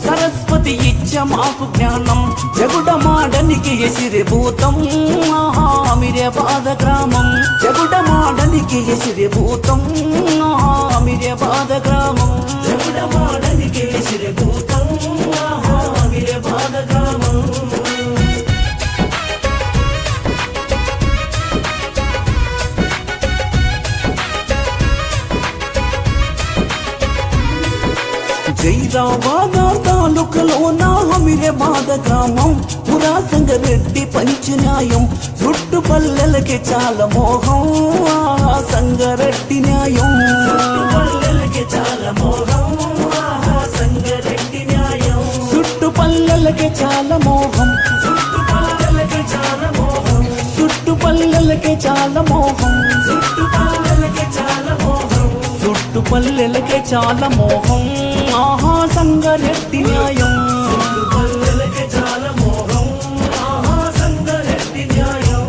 సరస్వతి ఇచ్చ మాకు జ్ఞానం జగుడమాడనికి ఎసిరిభూతం ఆమిరే పాద గ్రామం జగుడమాడనికి ఎసిరిభూతం ఆమిరే పాద గ్రామం జగుడమాడనికి ఎసిరిభూతం ఆమిరే పాద గ్రామం జైరాబాద తాలూకలో నా హమిరే బాద గ్రామం పురా సంగారెడ్డి పంచన్యాయం చుట్టుపల్లెలకి చాలా మోహం సంగారెడ్డి న్యాయం చుట్టుపల్లెలకి చాలా మోహం సంగారెడ్డి న్యాయం చుట్టుపల్లెలకి చాలా మోహం చుట్టుపల్లెలకి చాలా మోహం చుట్టుపల్లెలకి చాలా మోహం చుట్టుపల్లెలకి చాలా మోహం చుట్టుపల్లెలకి చాలా మోహం ఆహా సంగారెడ్డి న్యాయం చుట్టుపల్లెలకి చాలా మోహం ఆహా సంగారెడ్డి న్యాయం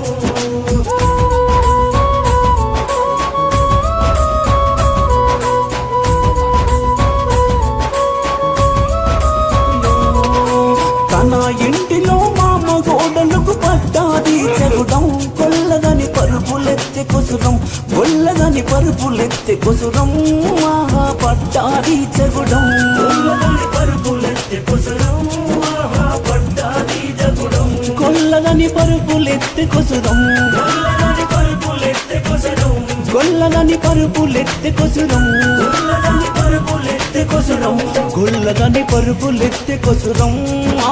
తన ఇంటిలో మామ గోడలకు పడ్డాది చెరుడం కొల్లదని పరుపులెత్తి కొసురం కొల్లదని పరుపులెత్తి కొసురం ఆహా పడ్డాది చెరుడం కొల్లదని పరుపులెత్తి కొసురం ఆహా పడ్డాది జగుడం కొల్లదని పరుపులెత్తి కొసురం కొల్లదని పరుపులెత్తి కొసురం కొల్లదని పరుపులెత్తి కొసురం కొల్లదని పరుపులెత్తి కొసురం కొల్లదని పరుపులెత్తి కొసురం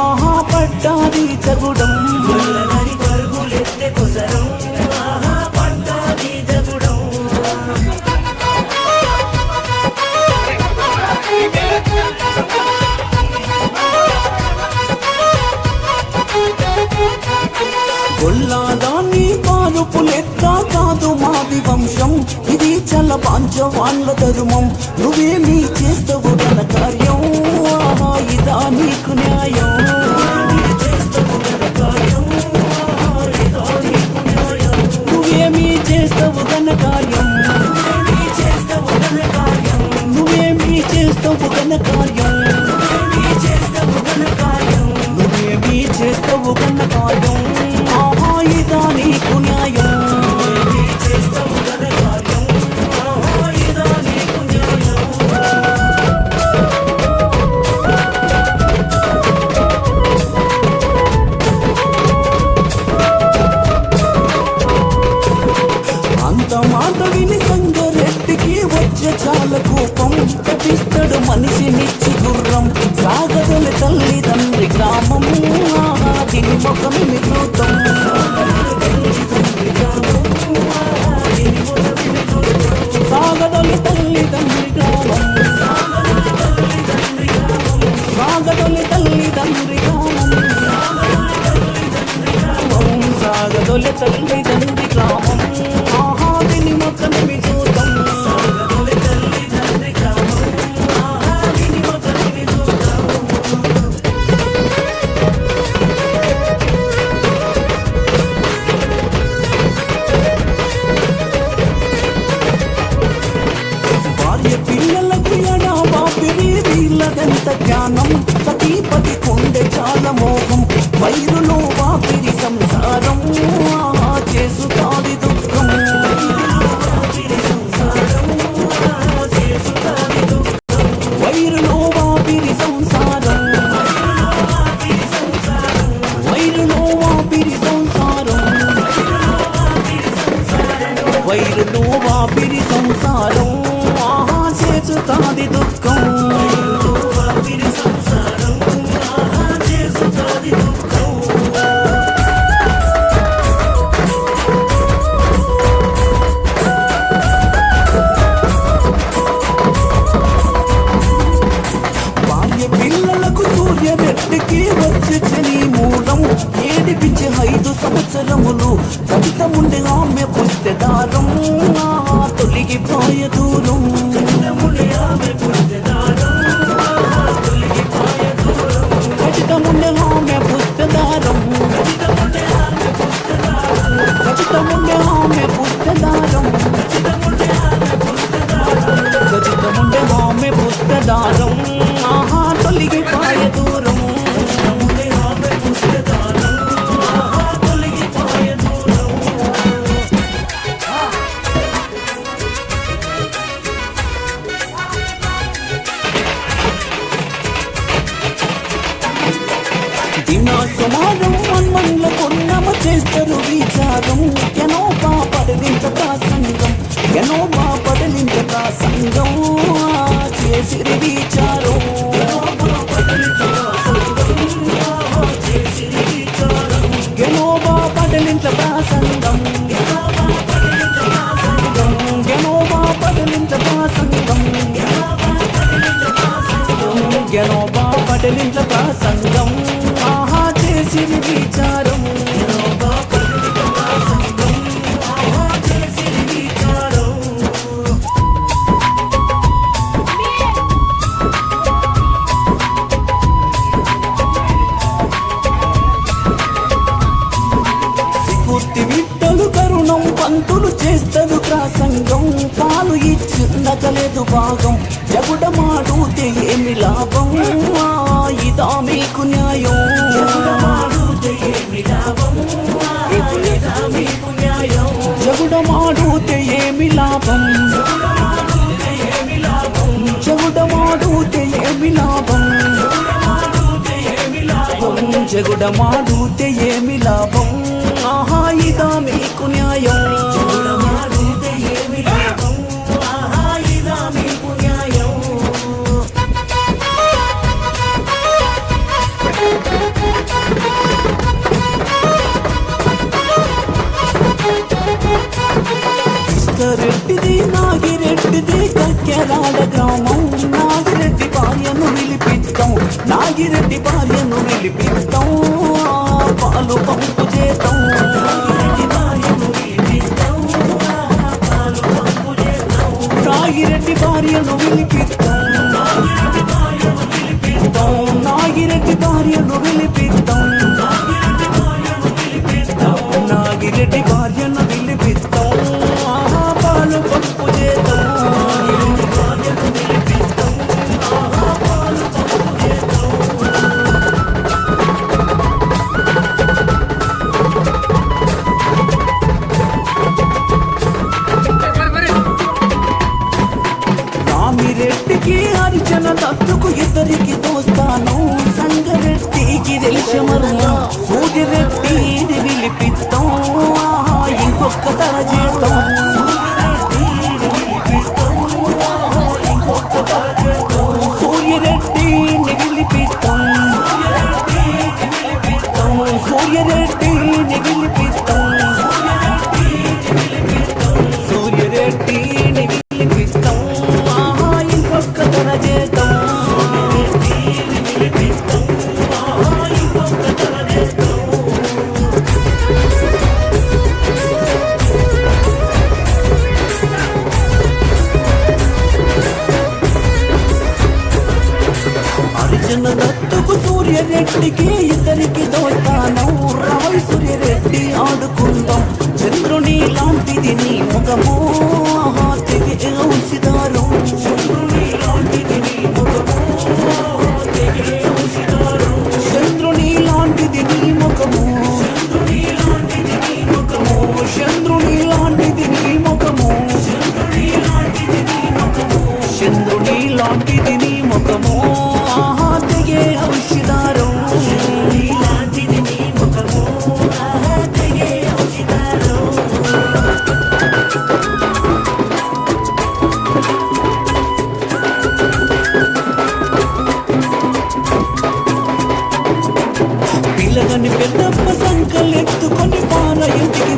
ఆహా పడ్డాది జగుడం కొల్లదని పరుపులెత్తి కొసురం ఆహా పడ్డాది జగుడం గొల్లాదాన్ని పారుపులెత్త కాదు మాది వంశం ఇది చల పాంచవాన్ల ధర్మం నువ్వేమీ చేస్తావు గల కార్యం ఆహా ఇదా నీకు న్యాయం నువ్వేమీ చేస్తావు గల కార్యం నువ్వేమీ చేస్తావు గల కార్యం నువ్వేమీ చేస్తావు గల కార్యం నువ్వేమీ చేస్తావు గల కార్యం ఆహా ఇదా నీకు న్యాయం నువ్వేమీ చేస్తావు గల కార్యం ఆహా ఇదా నీకు న్యాయం అంత మాట విని సంగారెడ్డికి వచ్చే చాలా కోపం కటిస్తాడు మనిషినిచ్చి గుర్రం సాగదలి తల్లిదండ్రి గ్రామం దీని ముఖమి మిగులుతాం సాగదలి తల్లిదండ్రి గ్రామం సాగదలి తల్లిదండ్రి గ్రామం సాగదలి తల్లిదండ్రి గ్రామం ఆహా దీని ముఖమి మిగులుతాం సాగదలి తల్లిదండ్రి గ్రామం ఆహా దీని ముఖమి మిగులుతాం భార్య పిల్లలకు ఎడా బాపిరి వీళ్ళదెంత జ్ఞానం సతీపతి కొండె చాలా మోహం వైరులో వాపిరి సంసారం ఆహా చేసుతాది దుఃఖం వైరులో వాపిరి సంసారం వైరులో వాపిరి సంసారం వైరులో వాపిరి సంసారం ఆహా చేసుతాది దుఃఖం వాపిరి సంసారం ఆహా చేసుతాది దుఃఖం భార్య పిల్లలకు సూర్యరెడ్డికి వచ్చే శని మూలం ఏడిపించే 5 సంవత్సరములు కవితముండే ఆమె పుస్తెదారం తొలగిపోయే దూరం కవితముండే ఆమె పుస్తెదారం తొలగిపోయే దూరం కవితముండే ఆమె పుస్తెదారం కవితముండే ఆమె పుస్తెదారం కవితముండే ఆమె పుస్తెదారం కవితముండే ఆమె పుస్తెదారం కవితముండే ఆమె పుస్తెదారం ఆహా తొలగిపోయే నా సుమారం మన్మన్ల కొన్నమ చేస్తారు విచారం ఎనో బాపడలింత సంఘం ఎనో బాపడలింత సంఘం చేసిరి విచారం ఎనో బాపడలింత సంఘం ఎనో బాపడలింత సంఘం ఎనో బాపడలింత సంఘం ఆహా చేసిరి విచారం పూర్తి విట్టలు కరుణం పంతులు చేస్తారు ప్రాసంగం పాలు ఇచ్చిందకలేదు భాగం జగుడమాడుతే ఏమి లాభం ఇదా మీకు న్యాయం జగుడమాడుతే ఏమి లాభం జగుడమాడుతే ఏమి లాభం జగుడమాడుతే ఏమి లాభం ఆహా ఇదా మీకు న్యాయం రెడ్డిది నాగిరెడ్డిది కక్కెరాడ గ్రామం నాగిరెడ్డి భార్యను విలిపిస్తాం నాగిరెడ్డి భార్యను విలిపిస్తాం పాలు పంపు చేద్దాం నాగిరెడ్డి భార్యను విలిపిస్తాం నాగిరెడ్డి భార్యను విలిపిస్తాం నాగిరెడ్డి భార్యను విలిపిస్తాం పాలు పంపు చేద్దాం రామిరెడ్డికి అర్చన దత్తుకు ఇద్దరికి దోస్తాను సంగరెడ్డికి తెలిసమర్మం సూర్యరెడ్డిని విలిపిస్తాం ఇంకొక తర చేద్దాం సూర్యరెడ్డిని విలిపిస్తాం సూర్యరెడ్డిని విలిపిస్తాం సూర్యరెడ్డిని విలిపిస్తాం ఇంకొక తర చేద్దాం అర్జున దత్తుకు సూర్యరెడ్డికి ఇద్దరికి దోస్తానం రవై సూర్యరెడ్డి ఆడుకుందాం చంద్రుని లాంటిది నీ ముఖము తెగి ఔషధారం చంద్రుని లాంటిది నీ ముఖము చంద్రుని లాంటిది నీ ముఖము చంద్రుని లాంటిది నీ ముఖము చంద్రుని లాంటిది నీ ముఖము తెగే ఔషధారం పిల్లగని పెద్దప్ప సంకలెత్తుకొని పాల ఇంటికి